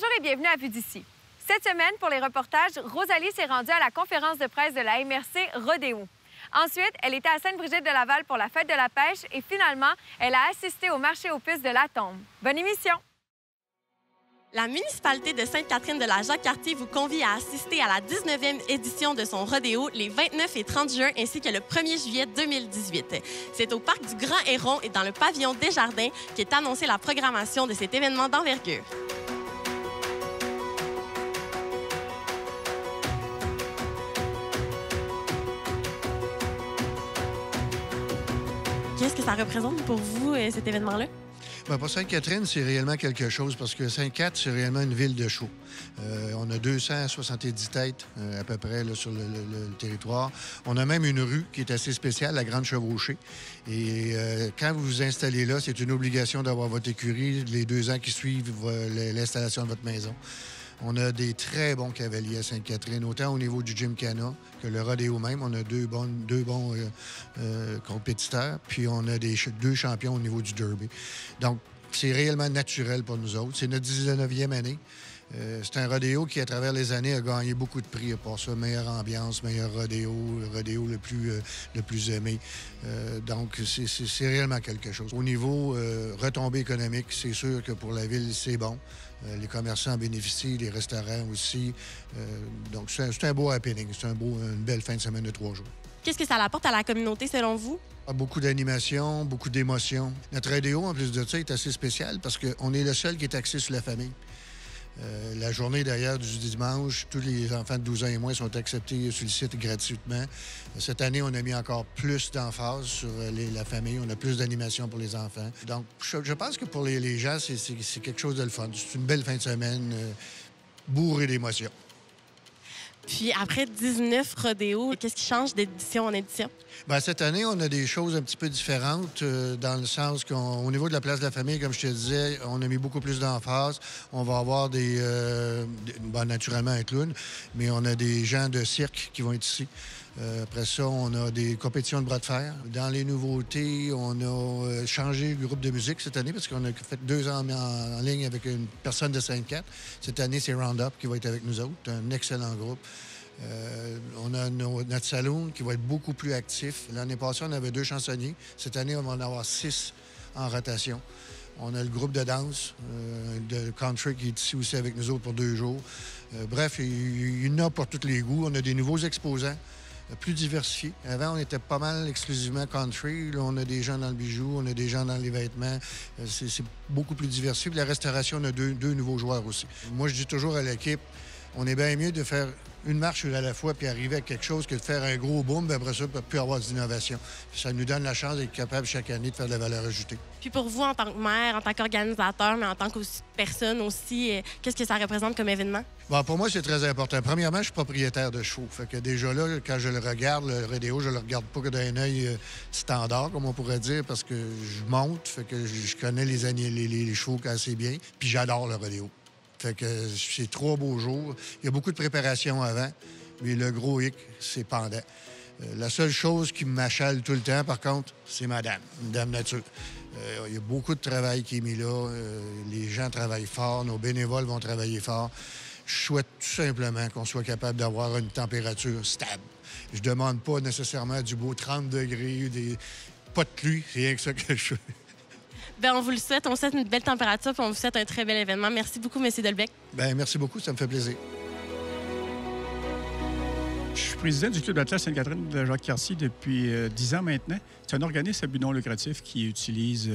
Bonjour et bienvenue à Vue d'ici. Cette semaine, pour les reportages, Rosalie s'est rendue à la conférence de presse de la MRC Rodéo. Ensuite, elle était à Sainte-Brigitte-de-Laval pour la fête de la pêche et finalement, elle a assisté au marché aux puces de la Tombe. Bonne émission! La municipalité de Sainte-Catherine-de-la-Jacques-Cartier vous convie à assister à la 19e édition de son rodéo les 29 et 30 juin ainsi que le 1er juillet 2018. C'est au Parc du Grand Héron et dans le pavillon Desjardins qu'est annoncée la programmation de cet événement d'envergure. Qu'est-ce que ça représente pour vous, cet événement-là? Bien, pour Sainte-Catherine, c'est réellement quelque chose parce que Sainte-Cat, c'est réellement une ville de show. On a 270 têtes à peu près là, sur le territoire. On a même une rue qui est assez spéciale, la Grande Chevauchée. Et quand vous vous installez là, c'est une obligation d'avoir votre écurie les 2 ans qui suivent l'installation de votre maison. On a des très bons cavaliers à Sainte-Catherine, autant au niveau du Gymkhana que le rodéo même. On a deux bons compétiteurs, puis on a 2 champions au niveau du derby. Donc, c'est réellement naturel pour nous autres. C'est notre 19e année. C'est un rodéo qui, à travers les années, a gagné beaucoup de prix. Pour ça, meilleure ambiance, meilleur rodéo, le rodéo le plus aimé. Donc, c'est réellement quelque chose. Au niveau retombée économique, c'est sûr que pour la ville, c'est bon. Les commerçants en bénéficient, les restaurants aussi. Donc, c'est un beau happening. C'est une belle fin de semaine de 3 jours. Qu'est-ce que ça apporte à la communauté, selon vous? Beaucoup d'animation, beaucoup d'émotions. Notre rodéo, en plus de ça, est assez spécial parce qu'on est le seul qui est axé sur la famille. La journée, d'ailleurs, du dimanche, tous les enfants de 12 ans et moins sont acceptés sur le site gratuitement. Cette année, on a mis encore plus d'emphase sur la famille. On a plus d'animation pour les enfants. Donc, je pense que pour les gens, c'est quelque chose de le fun. C'est une belle fin de semaine, bourrée d'émotions. Puis après 19 rodéos, qu'est-ce qui change d'édition en édition? Bien, cette année, on a des choses un petit peu différentes dans le sens qu'au niveau de la place de la famille, comme je te disais, on a mis beaucoup plus d'emphase. On va avoir naturellement un clown, mais on a des gens de cirque qui vont être ici. Après ça, on a des compétitions de bras de fer. Dans les nouveautés, on a changé le groupe de musique cette année parce qu'on a fait 2 ans en ligne avec une personne de Sainte-Cat. Cette année, c'est Roundup qui va être avec nous autres. Un excellent groupe. On a notre saloon qui va être beaucoup plus actif. L'année passée, on avait 2 chansonniers. Cette année, on va en avoir 6 en rotation. On a le groupe de danse de country qui est ici aussi avec nous autres pour 2 jours. Bref, il y en a pour tous les goûts. On a des nouveaux exposants plus diversifiés. Avant, on était pas mal exclusivement country. Là, on a des gens dans le bijou, on a des gens dans les vêtements. C'est beaucoup plus diversifié. Puis la restauration, on a 2 nouveaux joueurs aussi. Moi, je dis toujours à l'équipe, on est bien mieux de faire une marche à la fois puis arriver à quelque chose que de faire un gros boom, puis après ça, peut plus avoir d'innovation. Ça nous donne la chance d'être capable chaque année de faire de la valeur ajoutée. Puis pour vous, en tant que maire, en tant qu'organisateur, mais en tant que personne aussi, qu'est-ce que ça représente comme événement? Bon, pour moi, c'est très important. Premièrement, je suis propriétaire de chevaux. Fait que déjà là, quand je le regarde, le rodéo, je le regarde pas que d'un œil standard, comme on pourrait dire, parce que je monte, fait que je connais les chevaux assez bien, puis j'adore le rodéo. Fait que c'est 3 beaux jours. Il y a beaucoup de préparation avant, mais le gros hic, c'est pendant. La seule chose qui m'achale tout le temps, par contre, c'est Madame Nature. Il y a beaucoup de travail qui est mis là. Les gens travaillent fort, nos bénévoles vont travailler fort. Je souhaite tout simplement qu'on soit capable d'avoir une température stable. Je demande pas nécessairement du beau 30 degrés, pas de pluie, c'est rien que ça que je veux. Bien, on vous le souhaite. On vous souhaite une belle température puis on vous souhaite un très bel événement. Merci beaucoup, M. Delbecq. Bien, merci beaucoup. Ça me fait plaisir. Je suis président du Club d'athlètes Sainte-Catherine de Jacques-Cartier depuis 10 ans maintenant. C'est un organisme à but non lucratif qui utilise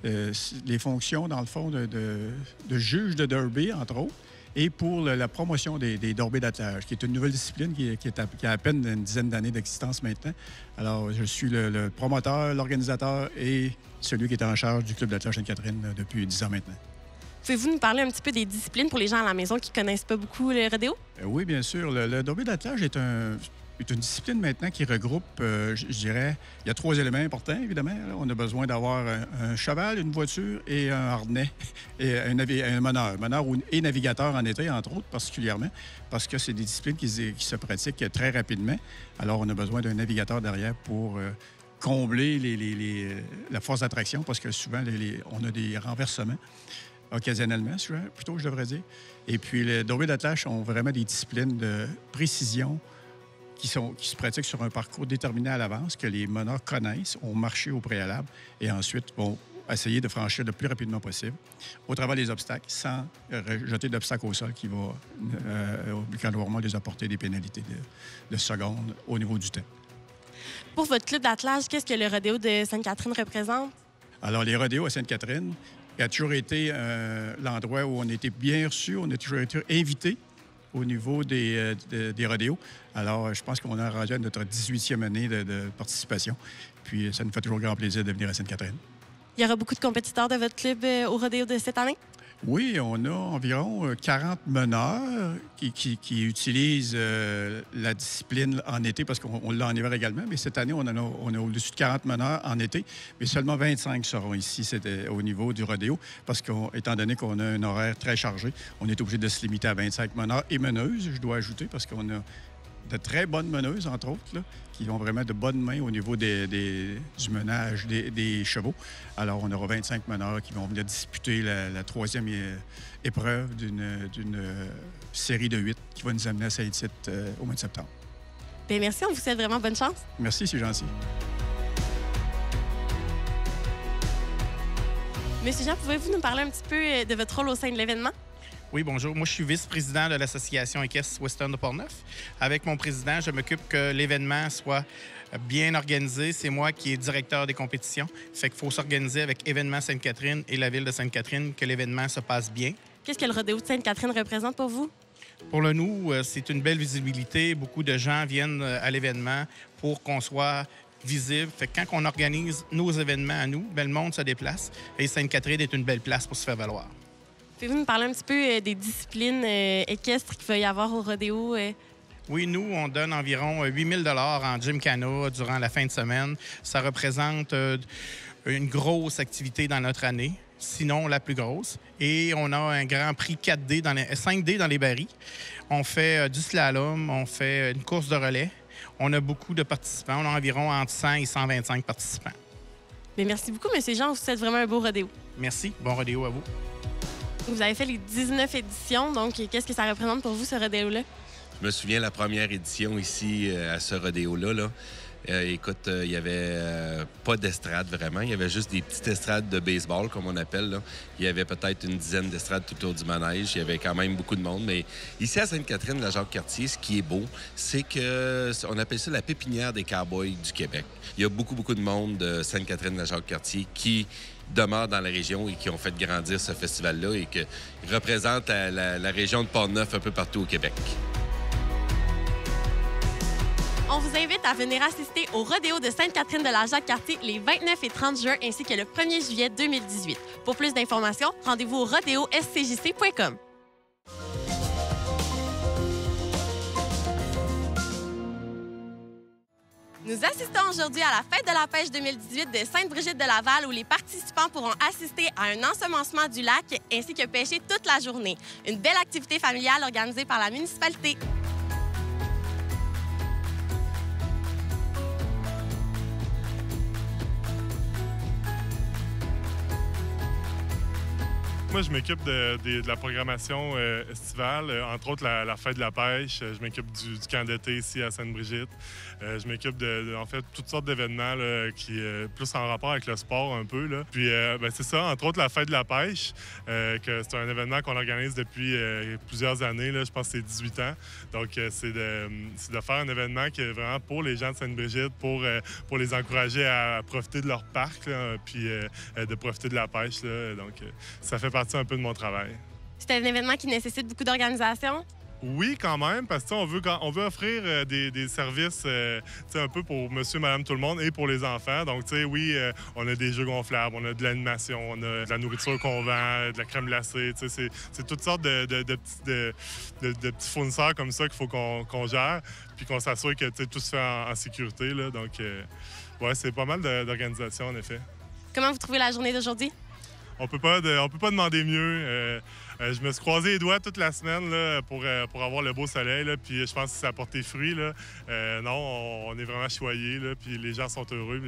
les fonctions, dans le fond, de juge de derby, entre autres, et pour la promotion des derbies d'attelage, qui est une nouvelle discipline qui a à peine une dizaine d'années d'existence maintenant. Alors, je suis le promoteur, l'organisateur et celui qui est en charge du Club d'attelage Sainte-Catherine depuis 10 ans maintenant. Pouvez-vous nous parler un petit peu des disciplines pour les gens à la maison qui ne connaissent pas beaucoup le rodéo? Oui, bien sûr. Le derby d'attelage est une discipline maintenant qui regroupe, je dirais, il y a 3 éléments importants, évidemment. Là, on a besoin d'avoir un cheval, une voiture et un harnais, et un meneur et navigateur en été, entre autres, particulièrement, parce que c'est des disciplines qui se pratiquent très rapidement. Alors, on a besoin d'un navigateur derrière pour combler la force d'attraction, parce que souvent, on a des renversements. occasionnellement, plutôt, je devrais dire. Et puis, les dormiers d'attelage ont vraiment des disciplines de précision qui se pratiquent sur un parcours déterminé à l'avance, que les meneurs connaissent, ont marché au préalable et ensuite vont essayer de franchir le plus rapidement possible au travers des obstacles sans jeter d'obstacles au sol qui va obligatoirement les apporter des pénalités de secondes au niveau du temps. Pour votre club d'attelage, qu'est-ce que le rodéo de Sainte-Catherine représente? Alors, les rodéos à Sainte-Catherine a toujours été l'endroit où on était bien reçus, on a toujours été invités au niveau des rodéos. Alors, je pense qu'on a rendu à notre 18e année de participation. Puis, ça nous fait toujours grand plaisir de venir à Sainte-Catherine. Il y aura beaucoup de compétiteurs de votre club au rodéo de cette année? Oui, on a environ 40 meneurs qui utilisent la discipline en été, parce qu'on l'a en hiver également, mais cette année, on a au-dessus de 40 meneurs en été, mais seulement 25 seront ici au niveau du rodéo, parce qu'étant donné qu'on a un horaire très chargé, on est obligé de se limiter à 25 meneurs et meneuses, je dois ajouter, parce qu'on a de très bonnes meneuses, entre autres, là, qui ont vraiment de bonnes mains au niveau du menage des chevaux. Alors, on aura 25 meneurs qui vont venir disputer la troisième épreuve d'une série de 8 qui va nous amener à Saint-Tite au mois de septembre. Bien, merci, on vous souhaite vraiment bonne chance. Merci, c'est gentil. Monsieur Jean, pouvez-vous nous parler un petit peu de votre rôle au sein de l'événement? Oui, bonjour. Moi, je suis vice-président de l'Association équestre Western de Portneuf. Avec mon président, je m'occupe que l'événement soit bien organisé. C'est moi qui est directeur des compétitions. Fait qu'il faut s'organiser avec Événement Sainte-Catherine et la Ville de Sainte-Catherine, que l'événement se passe bien. Qu'est-ce que le rodéo de Sainte-Catherine représente pour vous? Pour nous, c'est une belle visibilité. Beaucoup de gens viennent à l'événement pour qu'on soit visible. Fait que quand on organise nos événements à nous, le monde se déplace et Sainte-Catherine est une belle place pour se faire valoir. Pouvez-vous nous parler un petit peu des disciplines équestres qu'il va y avoir au rodéo? Oui, nous, on donne environ 8 000 $ en gymkhana durant la fin de semaine. Ça représente une grosse activité dans notre année, sinon la plus grosse. Et on a un grand prix 5D dans les barils. On fait du slalom, on fait une course de relais. On a beaucoup de participants. On a environ entre 100 et 125 participants. Bien, merci beaucoup, M. Jean. On vous souhaite vraiment un beau rodéo. Merci. Bon rodéo à vous. Vous avez fait les 19 éditions, donc qu'est-ce que ça représente pour vous, ce rodéo-là? Je me souviens de la première édition ici à ce rodéo-là. Là. Écoute, il n'y avait pas d'estrade vraiment. Il y avait juste des petites estrades de baseball, comme on appelle. Là. Il y avait peut-être une dizaine d'estrades tout autour du manège. Il y avait quand même beaucoup de monde. Mais ici à Sainte-Catherine, la Jacques-Cartier, ce qui est beau, c'est qu'on appelle ça la pépinière des cowboys du Québec. Il y a beaucoup de monde de Sainte-Catherine, la Jacques-Cartier qui demeurent dans la région et qui ont fait grandir ce festival-là et qui représentent la région de Portneuf un peu partout au Québec. On vous invite à venir assister au rodéo de Sainte-Catherine de la Jacques-Cartier les 29 et 30 juin ainsi que le 1er juillet 2018. Pour plus d'informations, rendez-vous au rodéoscjc.com. Nous assistons aujourd'hui à la Fête de la pêche 2018 de Sainte-Brigitte-de-Laval où les participants pourront assister à un ensemencement du lac ainsi que pêcher toute la journée. Une belle activité familiale organisée par la municipalité. Moi, je m'occupe de la programmation estivale, entre autres la Fête de la pêche. Je m'occupe du camp d'été ici à Sainte-Brigitte. Je m'occupe en fait, toutes sortes d'événements qui plus en rapport avec le sport un peu. Là. Puis, c'est ça, entre autres la Fête de la pêche, que c'est un événement qu'on organise depuis plusieurs années. Là, je pense que c'est 18 ans. Donc, c'est de faire un événement qui est vraiment pour les gens de Sainte-Brigitte, pour les encourager à profiter de leur parc, là, puis de profiter de la pêche. Là. Donc, ça fait partie un peu de mon travail. C'est un événement qui nécessite beaucoup d'organisation? Oui, quand même, parce qu'on veut offrir des services un peu pour monsieur, madame, tout le monde et pour les enfants. Donc, oui, on a des jeux gonflables, on a de l'animation, on a de la nourriture qu'on vend, de la crème glacée. C'est toutes sortes de petits fournisseurs comme ça qu'il faut qu'on gère puis qu'on s'assure que tout se fait en sécurité. Là. Donc, ouais, c'est pas mal d'organisation, en effet. Comment vous trouvez la journée d'aujourd'hui? On peut pas demander mieux. Je me suis croisé les doigts toute la semaine là, pour avoir le beau soleil. Là, puis je pense que ça a porté fruit. Là. Non, on est vraiment choyés. Là, puis les gens sont heureux.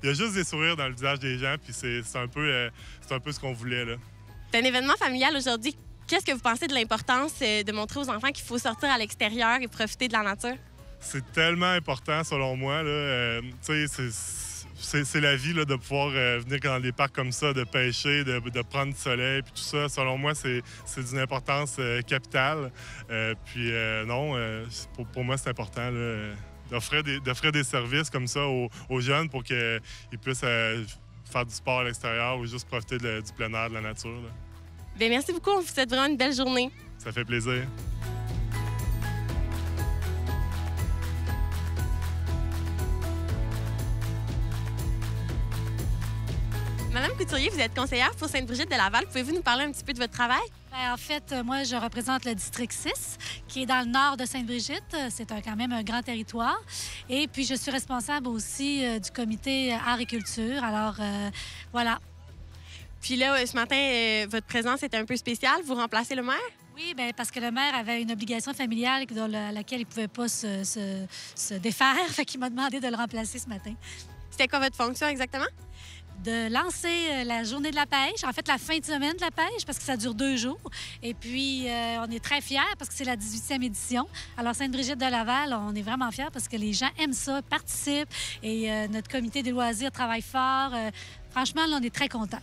Il y a juste des sourires dans le visage des gens. Puis c'est un peu ce qu'on voulait. Là. C'est un événement familial aujourd'hui. Qu'est-ce que vous pensez de l'importance de montrer aux enfants qu'il faut sortir à l'extérieur et profiter de la nature? C'est tellement important, selon moi. Tu sais, c'est la vie là, de pouvoir venir dans des parcs comme ça, de pêcher, de prendre du soleil, puis tout ça. Selon moi, c'est d'une importance capitale. Pour moi, c'est important là, d'offrir des services comme ça aux jeunes pour qu'ils puissent faire du sport à l'extérieur ou juste profiter du plein air, de la nature. Là. Bien, merci beaucoup. On vous souhaite vraiment une belle journée. Ça fait plaisir. Madame Couturier, vous êtes conseillère pour Sainte-Brigitte de Laval. Pouvez-vous nous parler un petit peu de votre travail? Bien, en fait, moi, je représente le district 6, qui est dans le nord de Sainte-Brigitte. C'est quand même un grand territoire. Et puis, je suis responsable aussi du comité art et culture. Alors, voilà. Puis là, ce matin, votre présence était un peu spéciale. Vous remplacez le maire? Oui, bien, parce que le maire avait une obligation familiale à laquelle il ne pouvait pas se défaire. Fait qu'il m'a demandé de le remplacer ce matin. C'était quoi votre fonction exactement? De lancer la journée de la pêche, en fait la fin de semaine de la pêche, parce que ça dure 2 jours. Et puis, on est très fiers parce que c'est la 18e édition. Alors, Sainte-Brigitte de Laval, on est vraiment fiers parce que les gens aiment ça, participent et notre comité des loisirs travaille fort. Franchement, là, on est très contents.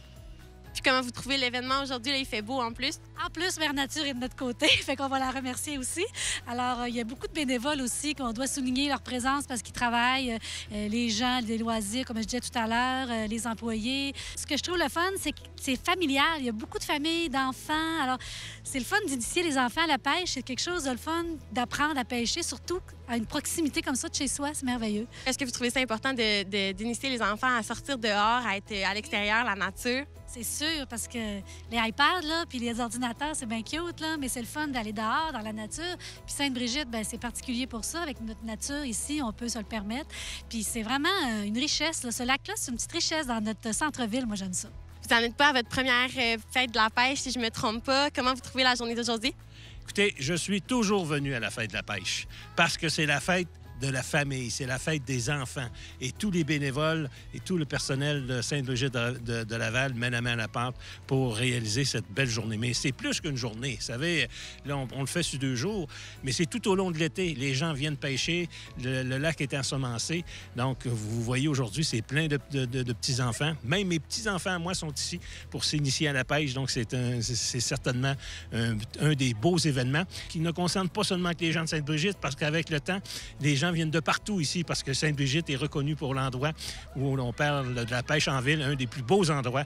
Puis comment vous trouvez l'événement aujourd'hui? Là, il fait beau en plus. En plus, Mère Nature est de notre côté, fait qu'on va la remercier aussi. Alors, il y a beaucoup de bénévoles aussi qu'on doit souligner leur présence parce qu'ils travaillent, les gens des loisirs, comme je disais tout à l'heure, les employés. Ce que je trouve le fun, c'est que c'est familial. Il y a beaucoup de familles, d'enfants. Alors, c'est le fun d'initier les enfants à la pêche. C'est quelque chose de le fun d'apprendre à pêcher, surtout à une proximité comme ça de chez soi. C'est merveilleux. Est-ce que vous trouvez ça important d'initier les enfants à sortir dehors, à être à l'extérieur, la nature? C'est sûr, parce que les iPads, là, puis les ordinateurs, c'est bien cute, là, mais c'est le fun d'aller dehors, dans la nature. Puis Sainte-Brigitte, bien, c'est particulier pour ça. Avec notre nature ici, on peut se le permettre. Puis c'est vraiment une richesse, là. Ce lac-là, c'est une petite richesse dans notre centre-ville. Moi, j'aime ça. Vous n'en êtes pas à votre première fête de la pêche, si je ne me trompe pas. Comment vous trouvez la journée d'aujourd'hui? Écoutez, je suis toujours venu à la fête de la pêche parce que c'est la fête de la famille, c'est la fête des enfants. Et tous les bénévoles et tout le personnel de Sainte-Brigitte de Laval mènent à main la pente pour réaliser cette belle journée. Mais c'est plus qu'une journée. Vous savez, là, on le fait sur 2 jours, mais c'est tout au long de l'été. Les gens viennent pêcher, le lac est ensemencé. Donc, vous voyez aujourd'hui, c'est plein de petits-enfants. Même mes petits-enfants, moi, sont ici pour s'initier à la pêche. Donc, c'est certainement un des beaux événements qui ne concerne pas seulement que les gens de Sainte-Brigitte, parce qu'avec le temps, les gens viennent de partout ici parce que Sainte-Brigitte est reconnue pour l'endroit où l'on parle de la pêche en ville, un des plus beaux endroits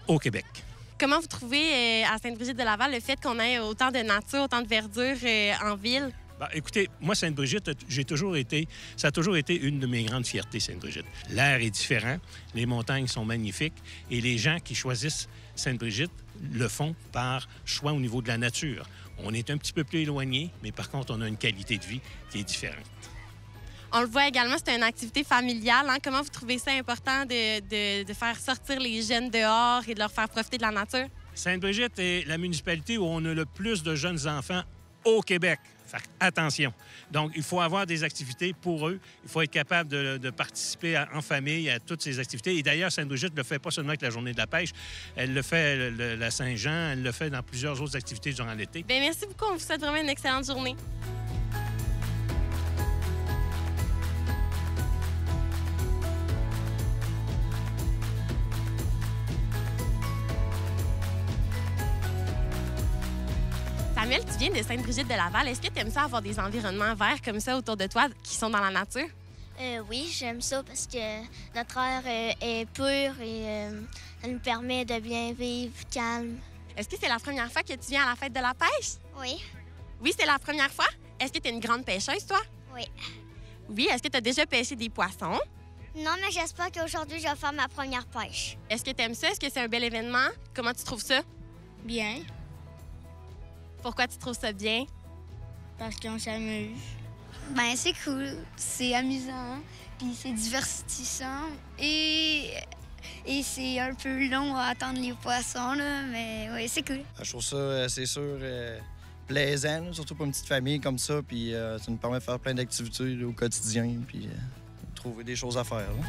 au Québec. Comment vous trouvez à Sainte-Brigitte de Laval le fait qu'on ait autant de nature, autant de verdure en ville? Bien, écoutez, moi, Sainte-Brigitte, ça a toujours été une de mes grandes fiertés, Sainte-Brigitte. L'air est différent, les montagnes sont magnifiques et les gens qui choisissent Sainte-Brigitte le font par choix au niveau de la nature. On est un petit peu plus éloigné, mais par contre, on a une qualité de vie qui est différente. On le voit également, c'est une activité familiale. Hein? Comment vous trouvez ça important de faire sortir les jeunes dehors et de leur faire profiter de la nature? Sainte-Brigitte est la municipalité où on a le plus de jeunes enfants au Québec. Fait attention. Donc, il faut avoir des activités pour eux. Il faut être capable de participer en famille à toutes ces activités. Et d'ailleurs, Sainte-Brigitte ne le fait pas seulement avec la journée de la pêche. Elle le fait la Saint-Jean. Elle le fait dans plusieurs autres activités durant l'été. Bien, merci beaucoup. On vous souhaite vraiment une excellente journée. Samuel, tu viens de Sainte-Brigitte de Laval. Est-ce que tu aimes ça avoir des environnements verts comme ça autour de toi qui sont dans la nature? Oui, j'aime ça parce que notre air est pur et ça nous permet de bien vivre, calme. Est-ce que c'est la première fois que tu viens à la fête de la pêche? Oui. Oui, c'est la première fois? Est-ce que tu es une grande pêcheuse, toi? Oui. Oui, est-ce que tu as déjà pêché des poissons? Non, mais j'espère qu'aujourd'hui, je vais faire ma première pêche. Est-ce que tu aimes ça? Est-ce que c'est un bel événement? Comment tu trouves ça? Bien. Pourquoi tu trouves ça bien? Parce qu'on s'amuse. Ben, c'est cool. C'est amusant. Puis c'est divertissant. Et c'est un peu long à attendre les poissons, là. Mais oui, c'est cool. Je trouve ça, c'est sûr, plaisant, là, surtout pour une petite famille comme ça. Puis ça nous permet de faire plein d'activités là, au quotidien. Puis trouver des choses à faire, là.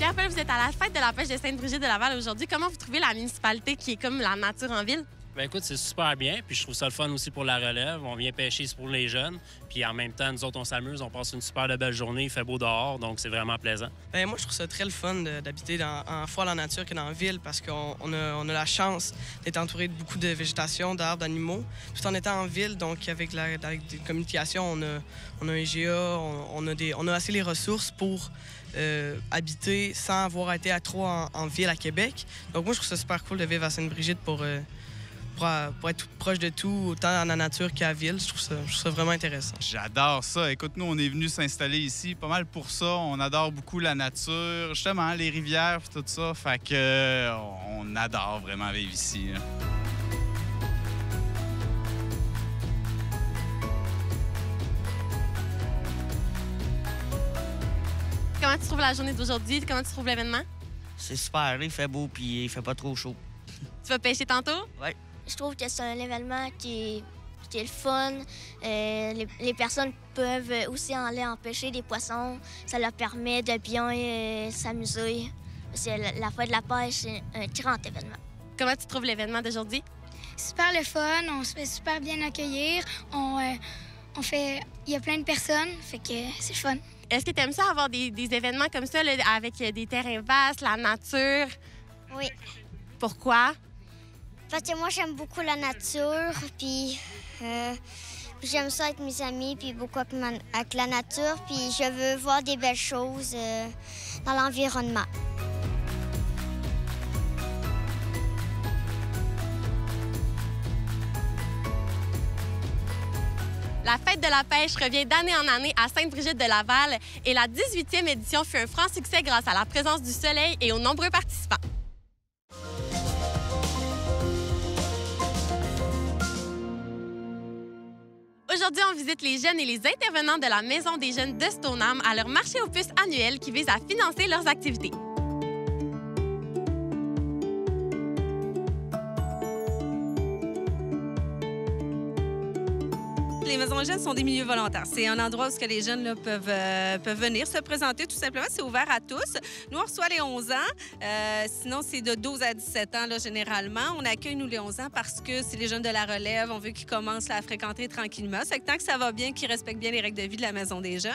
Marie-Raphaël, vous êtes à la fête de la pêche de Sainte-Brigitte-de-Laval aujourd'hui. Comment vous trouvez la municipalité qui est comme la nature en ville? Bien, écoute, c'est super bien. Puis je trouve ça le fun aussi pour la relève. On vient pêcher pour les jeunes. Puis en même temps, nous autres, on s'amuse. On passe une super de belle journée. Il fait beau dehors, donc c'est vraiment plaisant. Bien, moi, je trouve ça très le fun d'habiter fois dans la nature que dans la ville parce qu'on a la chance d'être entouré de beaucoup de végétation, d'arbres, d'animaux, tout en étant en ville. Donc, avec des communications, on a un IGA, on a assez les ressources pour habiter sans avoir été à trop en ville à Québec. Donc, moi, je trouve ça super cool de vivre à Sainte-Brigitte pour être tout proche de tout, autant dans la nature qu'à la ville. Je trouve ça vraiment intéressant. J'adore ça. Écoute, nous, on est venus s'installer ici pas mal pour ça. On adore beaucoup la nature, justement, les rivières et tout ça. Fait que on adore vraiment vivre ici. Hein. Comment tu trouves la journée d'aujourd'hui? Comment tu trouves l'événement? C'est super. Il fait beau puis il fait pas trop chaud. Tu vas pêcher tantôt? Oui. Je trouve que c'est un événement qui est le fun. Les personnes peuvent aussi aller en pêcher des poissons. Ça leur permet de bien s'amuser. La fête de la pêche, c'est un grand événement. Comment tu trouves l'événement d'aujourd'hui? Super le fun. On se fait super bien accueillir. Il y a plein de personnes, fait que c'est le fun. Est-ce que tu aimes ça avoir des événements comme ça, là, avec des terrains vastes, la nature? Oui. Pourquoi? Parce que moi, j'aime beaucoup la nature, puis j'aime ça avec mes amis, puis beaucoup avec la nature, puis je veux voir des belles choses dans l'environnement. La fête de la pêche revient d'année en année à Sainte-Brigitte-de-Laval et la 18e édition fut un franc succès grâce à la présence du soleil et aux nombreux participants. Aujourd'hui, on visite les jeunes et les intervenants de la Maison des jeunes de Stoneham à leur marché aux puces annuel qui vise à financer leurs activités. Les maisons jeunes sont des milieux volontaires. C'est un endroit où les jeunes là, peuvent venir se présenter tout simplement. C'est ouvert à tous. Nous, on reçoit les 11 ans. Sinon, c'est de 12 à 17 ans, là, généralement. On accueille, nous, les 11 ans parce que c'est les jeunes de la relève. On veut qu'ils commencent là, à fréquenter tranquillement. C'est que tant que ça va bien, qu'ils respectent bien les règles de vie de la Maison des jeunes.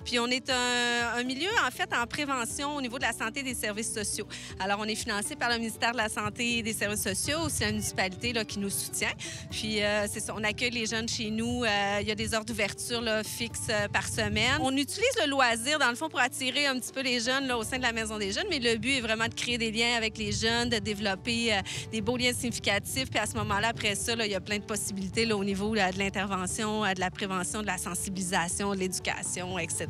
Puis, on est un milieu, en fait, en prévention au niveau de la santé et des services sociaux. Alors, on est financé par le ministère de la Santé et des services sociaux, aussi la municipalité là, qui nous soutient. Puis, c'est ça, on accueille les jeunes chez nous. Il y a des heures d'ouverture fixes par semaine. On utilise le loisir, dans le fond, pour attirer un petit peu les jeunes là, au sein de la Maison des jeunes, mais le but est vraiment de créer des liens avec les jeunes, de développer des beaux liens significatifs. Puis à ce moment-là, après ça, là, il y a plein de possibilités là, au niveau là, de l'intervention, de la prévention, de la sensibilisation, de l'éducation, etc.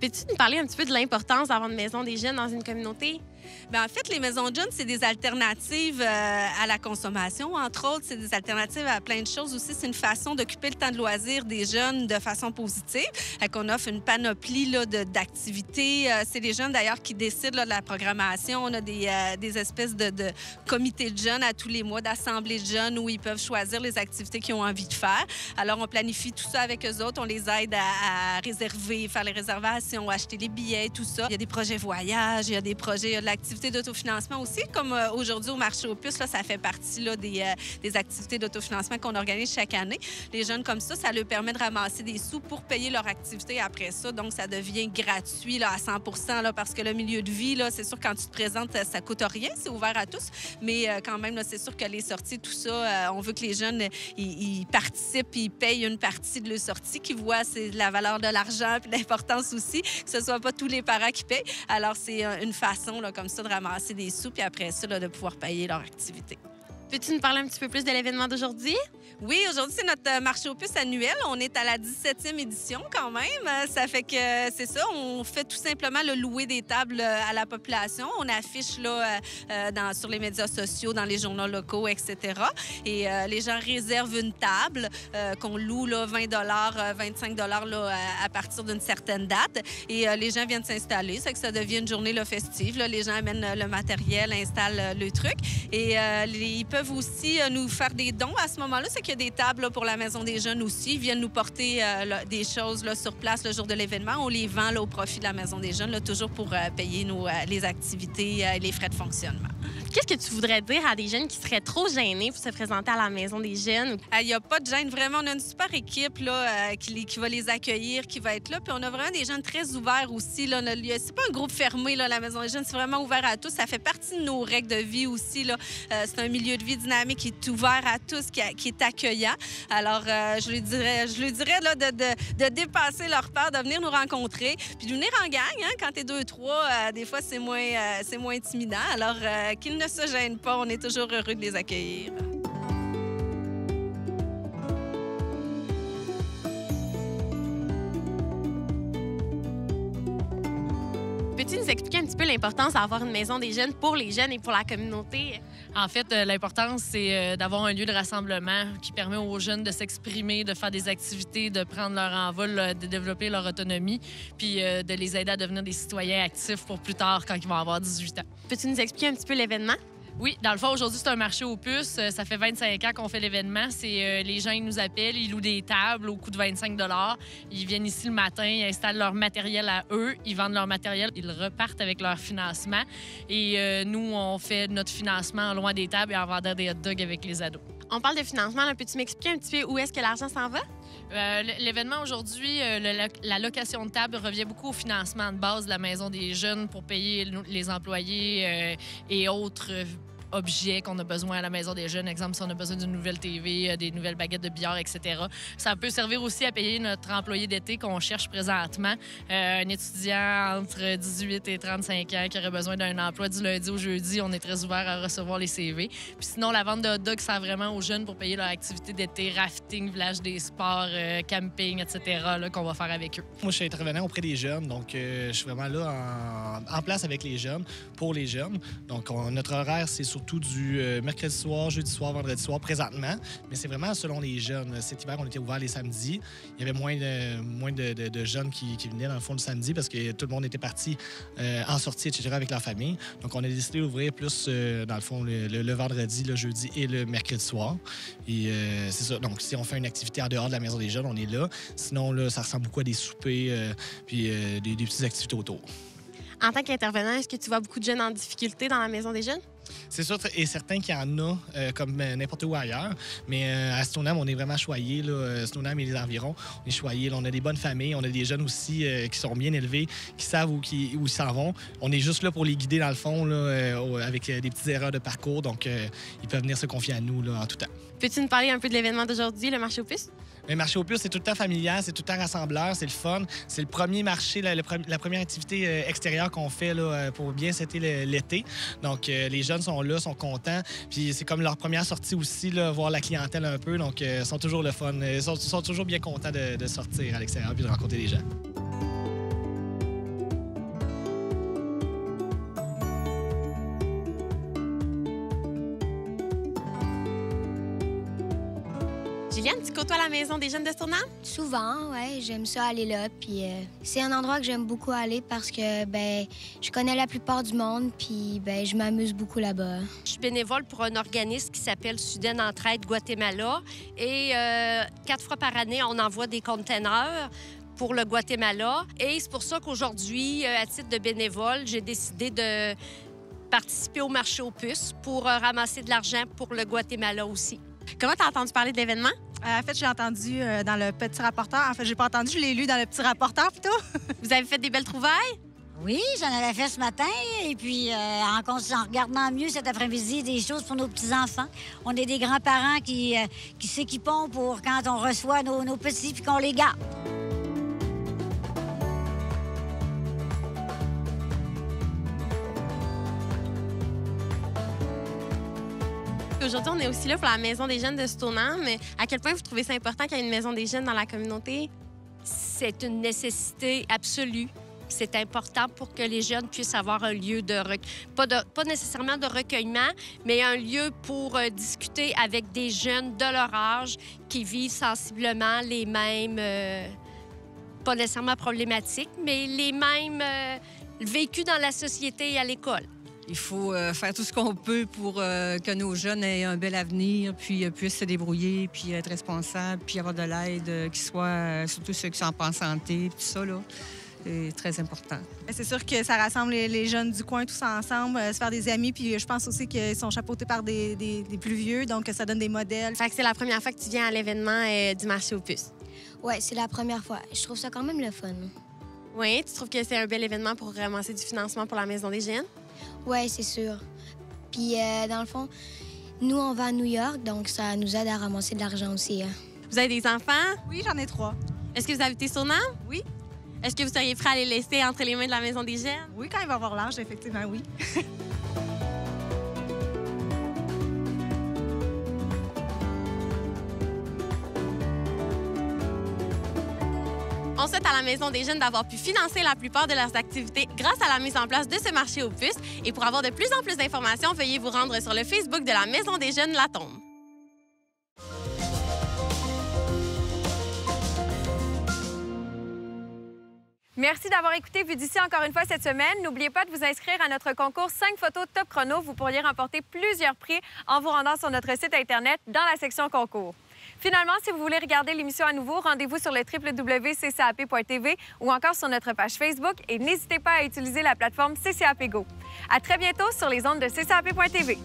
Peux-tu nous parler un petit peu de l'importance d'avoir une Maison des jeunes dans une communauté? Bien, en fait, les maisons de jeunes, c'est des alternatives à la consommation. Entre autres, c'est des alternatives à plein de choses aussi. C'est une façon d'occuper le temps de loisir des jeunes de façon positive. On offre une panoplie d'activités. C'est les jeunes, d'ailleurs, qui décident là, de la programmation. On a des espèces de comités de jeunes à tous les mois, d'assemblées de jeunes où ils peuvent choisir les activités qu'ils ont envie de faire. Alors, on planifie tout ça avec eux autres. On les aide à réserver, faire les réservations, acheter les billets, tout ça. Il y a des projets voyage, il y a des projets de l'activité d'autofinancement aussi. Comme aujourd'hui au marché aux puces, là, ça fait partie là, des activités d'autofinancement qu'on organise chaque année. Les jeunes comme ça leur permet de ramasser des sous pour payer leur activité après ça. Donc, ça devient gratuit là, à 100 là, parce que le milieu de vie, là, c'est sûr, quand tu te présentes, ça coûte rien. C'est ouvert à tous. Mais quand même, là, c'est sûr que les sorties, tout ça, on veut que les jeunes ils participent et ils payent une partie de leur sortie, qu'ils voient c'est la valeur de l'argent puis l'importance aussi, que ce soit pas tous les parents qui payent. Alors, c'est une façon là, comme ça de ramasser des sous puis après ça, là, de pouvoir payer leur activité. Peux-tu nous parler un petit peu plus de l'événement d'aujourd'hui? Oui, aujourd'hui, c'est notre marché aux puces annuel. On est à la 17e édition quand même. Ça fait que c'est ça, on fait tout simplement le louer des tables à la population. On affiche là, sur les médias sociaux, dans les journaux locaux, etc. Et les gens réservent une table qu'on loue là, 20 25 là, à partir d'une certaine date. Et les gens viennent s'installer. C'est que ça devient une journée là, festive. Là. Les gens amènent le matériel, installent le truc. Et ils peuvent peuvent aussi nous faire des dons à ce moment-là. C'est qu'il y a des tables là, pour la Maison des jeunes aussi. Ils viennent nous porter des choses là, sur place le jour de l'événement. On les vend là, au profit de la Maison des jeunes, là, toujours pour payer les activités et les frais de fonctionnement. Qu'est-ce que tu voudrais dire à des jeunes qui seraient trop gênés pour se présenter à la Maison des jeunes? Il n'y a pas de gêne, vraiment. On a une super équipe là, qui va les accueillir, qui va être là. Puis on a vraiment des jeunes très ouverts aussi. C'est pas un groupe fermé, là, la Maison des jeunes. C'est vraiment ouvert à tous. Ça fait partie de nos règles de vie aussi. Là. C'est un milieu de vie dynamique qui est ouvert à tous, qui est accueillant. Alors, je lui dirais là, de dépasser leur peur, de venir nous rencontrer. Puis de venir en gang, hein, quand t'es 2-3, des fois, c'est moins intimidant. Alors, qu'ils ne se gênent pas. On est toujours heureux de les accueillir. Peux-tu nous expliquer un petit peu l'importance d'avoir une maison des jeunes pour les jeunes et pour la communauté? En fait, l'importance, c'est d'avoir un lieu de rassemblement qui permet aux jeunes de s'exprimer, de faire des activités, de prendre leur envol, de développer leur autonomie, puis de les aider à devenir des citoyens actifs pour plus tard quand ils vont avoir 18 ans. Peux-tu nous expliquer un petit peu l'événement? Oui, dans le fond, aujourd'hui, c'est un marché aux puces. Ça fait 25 ans qu'on fait l'événement. Les gens, ils nous appellent, ils louent des tables au coût de 25 $. Ils viennent ici le matin, ils installent leur matériel à eux, ils vendent leur matériel, ils repartent avec leur financement. Et nous, on fait notre financement en loin des tables et en vendant des hot dogs avec les ados. On parle de financement. Là, peux-tu m'expliquer un petit peu où est-ce que l'argent s'en va? L'événement aujourd'hui, la location de table revient beaucoup au financement de base de la Maison des jeunes pour payer les employés et autres objets qu'on a besoin à la Maison des jeunes. Exemple, si on a besoin d'une nouvelle TV, des nouvelles baguettes de billard, etc. Ça peut servir aussi à payer notre employé d'été qu'on cherche présentement. Un étudiant entre 18 et 35 ans qui aurait besoin d'un emploi du lundi au jeudi. On est très ouvert à recevoir les CV. Puis sinon, la vente de hot dogs sert vraiment aux jeunes pour payer leur activité d'été, rafting, village des sports, camping, etc. là, qu'on va faire avec eux. Moi, je suis intervenant auprès des jeunes. Donc, je suis vraiment là en place avec les jeunes, pour les jeunes. Donc, notre horaire, c'est surtout du mercredi soir, jeudi soir, vendredi soir, présentement. Mais c'est vraiment selon les jeunes. Cet hiver, on était ouvert les samedis. Il y avait moins de jeunes qui venaient, dans le fond, le samedi parce que tout le monde était parti en sortie, etc., avec leur famille. Donc, on a décidé d'ouvrir plus, dans le fond, le vendredi, le jeudi et le mercredi soir. Et c'est ça. Donc, si on fait une activité en dehors de la Maison des jeunes, on est là. Sinon, là, ça ressemble beaucoup à des soupers puis des petites activités autour. En tant qu'intervenant, est-ce que tu vois beaucoup de jeunes en difficulté dans la Maison des jeunes? C'est sûr et certain qu'il y en a, comme n'importe où ailleurs. Mais à Stoneham, on est vraiment choyés. Stoneham et les environs, on est choyés. On a des bonnes familles. On a des jeunes aussi qui sont bien élevés, qui savent où ils s'en vont. On est juste là pour les guider, dans le fond, là, avec des petites erreurs de parcours. Donc, ils peuvent venir se confier à nous là, en tout temps. Peux-tu nous parler un peu de l'événement d'aujourd'hui, le marché aux puces? Le marché aux puces, c'est tout le temps familial, c'est tout le temps rassembleur, c'est le fun. C'est le premier marché, la première activité extérieure qu'on fait là, pour bien fêter l'été. Donc, les jeunes sont là, sont contents. Puis c'est comme leur première sortie aussi, là, voir la clientèle un peu. Donc, ils sont toujours le fun. Ils sont toujours bien contents de sortir à l'extérieur puis de rencontrer les gens. Juliane, tu côtoies la Maison des jeunes de Stoneham? Souvent, oui. J'aime ça aller là. Puis c'est un endroit que j'aime beaucoup aller parce que je connais la plupart du monde puis je m'amuse beaucoup là-bas. Je suis bénévole pour un organisme qui s'appelle Soudaine Entraide Guatemala. Et 4 fois par année, on envoie des containers pour le Guatemala. Et c'est pour ça qu'aujourd'hui, à titre de bénévole, j'ai décidé de participer au marché aux puces pour ramasser de l'argent pour le Guatemala aussi. Comment tu as entendu parler de l'événement? En fait, j'ai entendu dans le petit rapporteur. En fait, j'ai pas entendu, je l'ai lu dans le petit rapporteur plutôt. Vous avez fait des belles trouvailles? Oui, j'en avais fait ce matin. Et puis, en regardant mieux cet après-midi, des choses pour nos petits-enfants. On est des grands-parents qui s'équipons pour quand on reçoit nos petits puis qu'on les garde. Aujourd'hui, on est aussi là pour la Maison des jeunes de Stoneham. À quel point vous trouvez ça important qu'il y ait une Maison des jeunes dans la communauté? C'est une nécessité absolue. C'est important pour que les jeunes puissent avoir un lieu pas nécessairement de recueillement, mais un lieu pour discuter avec des jeunes de leur âge qui vivent sensiblement les mêmes, pas nécessairement problématiques, mais les mêmes vécus dans la société et à l'école. Il faut faire tout ce qu'on peut pour que nos jeunes aient un bel avenir, puis puissent se débrouiller, puis être responsables, puis avoir de l'aide, qui soit, surtout ceux qui sont en santé, puis tout ça, là. C'est très important. C'est sûr que ça rassemble les jeunes du coin tous ensemble, se faire des amis. Puis je pense aussi qu'ils sont chapeautés par des plus vieux, donc ça donne des modèles. Fait que c'est la première fois que tu viens à l'événement du marché aux puces. Oui, c'est la première fois. Je trouve ça quand même le fun. Oui, tu trouves que c'est un bel événement pour ramasser du financement pour la Maison des jeunes? Oui, c'est sûr. Puis dans le fond, nous, on va à New York, donc ça nous aide à ramasser de l'argent aussi. Vous avez des enfants? Oui, j'en ai 3. Est-ce que vous habitez sur Nantes? Oui. Est-ce que vous seriez prêt à les laisser entre les mains de la Maison des jeunes? Oui, quand il va avoir l'âge, effectivement, oui. On souhaite à la Maison des jeunes d'avoir pu financer la plupart de leurs activités grâce à la mise en place de ce marché aux puces. Et pour avoir de plus en plus d'informations, veuillez vous rendre sur le Facebook de la Maison des jeunes La Tombe. Merci d'avoir écouté Vue d'ici encore une fois cette semaine. N'oubliez pas de vous inscrire à notre concours 5 photos top chrono. Vous pourriez remporter plusieurs prix en vous rendant sur notre site Internet dans la section concours. Finalement, si vous voulez regarder l'émission à nouveau, rendez-vous sur le www.ccap.tv ou encore sur notre page Facebook et n'hésitez pas à utiliser la plateforme CCAP Go. À très bientôt sur les ondes de CCAP.tv.